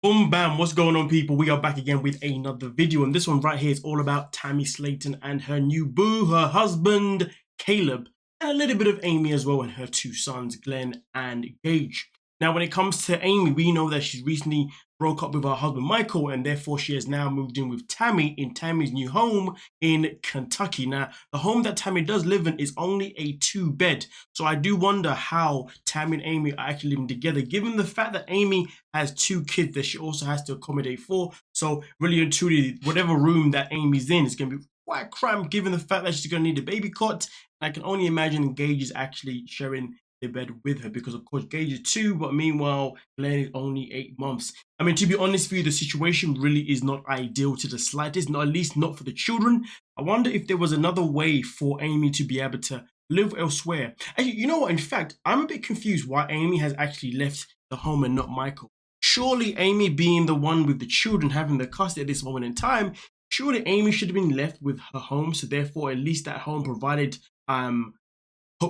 Boom bam, what's going on, people? We are back again with another video, and this one right here is all about Tammy Slaton and her new boo, her husband Caleb, and a little bit of Amy as well, and her two sons Glenn and Gage. Now, when it comes to Amy, we know that she's recently broke up with her husband Michael, and therefore she has now moved in with Tammy in Tammy's new home in Kentucky. Now, the home that Tammy does live in is only a 2-bed, so I do wonder how Tammy and Amy are actually living together, given the fact that Amy has 2 kids that she also has to accommodate for. So really and truly, whatever room that Amy's in is going to be quite cramped, given the fact that she's going to need a baby cot. I can only imagine Gage is actually sharing the bed with her, because of course Gage is 2, but meanwhile Glenn is only 8 months. I mean, to be honest with you, the situation really is not ideal to the slightest, not at least not for the children. I wonder if there was another way for Amy to be able to live elsewhere. Actually, you know what, in fact, I'm a bit confused why Amy has actually left the home and not Michael. Surely Amy, being the one with the children, having the custody at this moment in time, surely Amy should have been left with her home, so therefore at least that home provided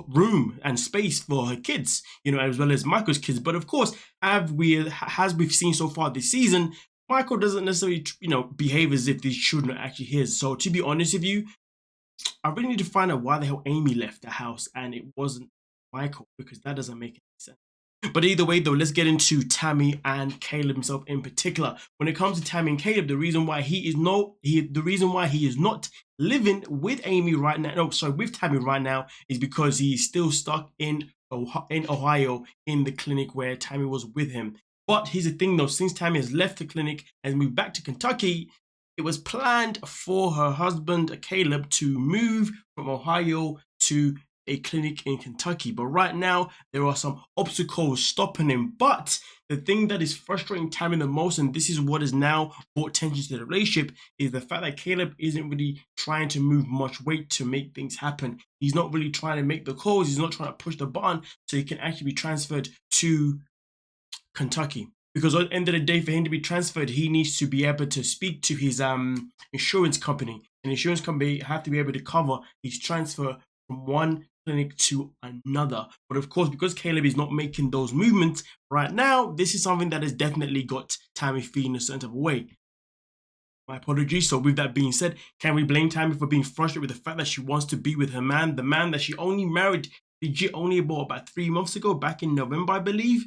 room and space for her kids, you know, as well as Michael's kids. But of course, as we've seen so far this season, Michael doesn't necessarily, you know, behave as if these children are actually his. So to be honest with you, I really need to find out why the hell Amy left the house and it wasn't Michael, because that doesn't make any sense. But either way, though, let's get into Tammy and Caleb himself in particular. When it comes to Tammy and Caleb, the reason why he is not living with Amy right now, no, sorry, with Tammy right now, is because he is still stuck in Ohio in the clinic where Tammy was with him. But here's the thing, though, since Tammy has left the clinic and moved back to Kentucky, it was planned for her husband Caleb to move from Ohio to a clinic in Kentucky, but right now there are some obstacles stopping him. But the thing that is frustrating Tammy the most, and this is what has now brought tension to the relationship, is the fact that Caleb isn't really trying to move much weight to make things happen. He's not really trying to make the calls. He's not trying to push the button so he can actually be transferred to Kentucky. Because at the end of the day, for him to be transferred, he needs to be able to speak to his insurance company. And insurance company have to be able to cover his transfer from one clinic to another. But of course, because Caleb is not making those movements right now, this is something that has definitely got Tammy feeling a certain type of way. My apologies. So with that being said, can we blame Tammy for being frustrated with the fact that she wants to be with her man, the man that she only married legit only about 3 months ago, back in November, I believe?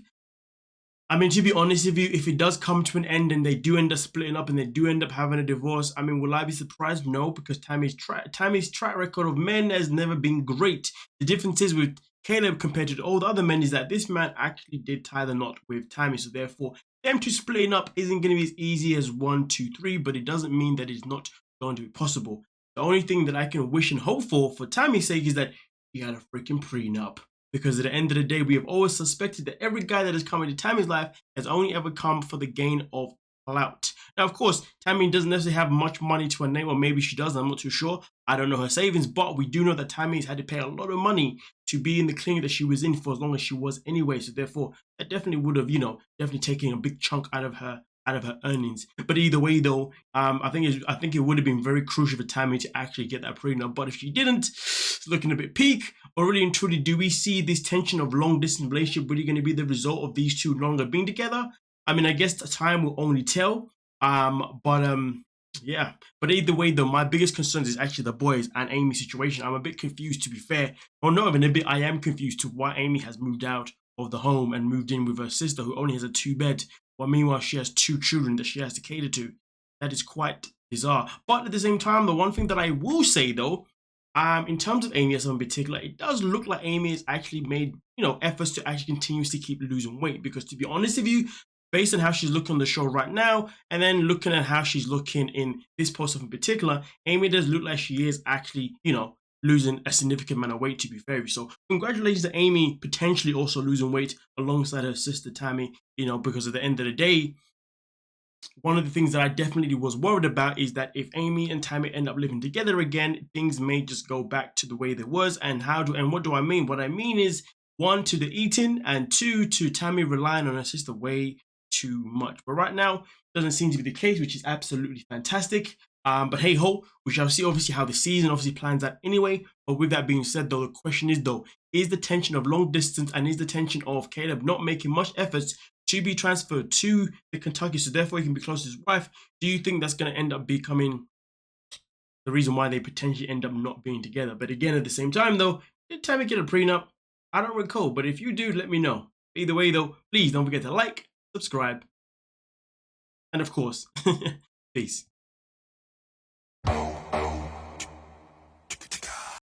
I mean, to be honest with you, if it does come to an end and they do end up splitting up and they do end up having a divorce, I mean, will I be surprised? No, because Tammy's track record of men has never been great. The difference is with Caleb compared to all the other men is that this man actually did tie the knot with Tammy. So therefore, them two splitting up isn't going to be as easy as 1, 2, 3, but it doesn't mean that it's not going to be possible. The only thing that I can wish and hope for Tammy's sake is that he had a freaking prenup. Because at the end of the day, we have always suspected that every guy that has come into Tammy's life has only ever come for the gain of clout. Now, of course, Tammy doesn't necessarily have much money to her name, or maybe she does, I'm not too sure. I don't know her savings, but we do know that Tammy's had to pay a lot of money to be in the clinic that she was in for as long as she was anyway. So therefore, that definitely would have, definitely taken a big chunk out of her earnings. But either way, though, I think it would have been very crucial for Tammy to actually get that prenup. But if she didn't, it's looking a bit peak. Or really and truly, do we see this tension of long distance relationship really going to be the result of these two no longer being together? I mean, I guess the time will only tell. Yeah. But either way, though, my biggest concern is actually the boys and Amy's situation. I'm a bit confused, to be fair. Or not even a bit, I am confused to why Amy has moved out of the home and moved in with her sister, who only has a 2-bed. While meanwhile, she has 2 children that she has to cater to. That is quite bizarre. But at the same time, the one thing that I will say, though, in terms of Amy in particular, it does look like Amy has actually made, efforts to actually continuously keep losing weight. Because to be honest with you, based on how she's looking on the show right now, and then looking at how she's looking in this post in particular, Amy does look like she is actually, losing a significant amount of weight, to be fair. So congratulations to Amy potentially also losing weight alongside her sister Tammy, because at the end of the day, one of the things that I definitely was worried about is that if Amy and Tammy end up living together again, things may just go back to the way they was. And what do I mean? What I mean is, 1, to the eating, and 2, to Tammy relying on her sister way too much. But right now, doesn't seem to be the case, which is absolutely fantastic. But hey ho, we shall see obviously how the season obviously plans out anyway. But with that being said, though, the question is, though, is the tension of long distance and is the tension of Caleb not making much efforts to be transferred to the Kentucky, so therefore he can be close to his wife. Do you think that's going to end up becoming the reason why they potentially end up not being together? But again, at the same time though, did Tammy get a prenup? I don't recall, but if you do, let me know. Either way though, please don't forget to like, subscribe, and of course, peace.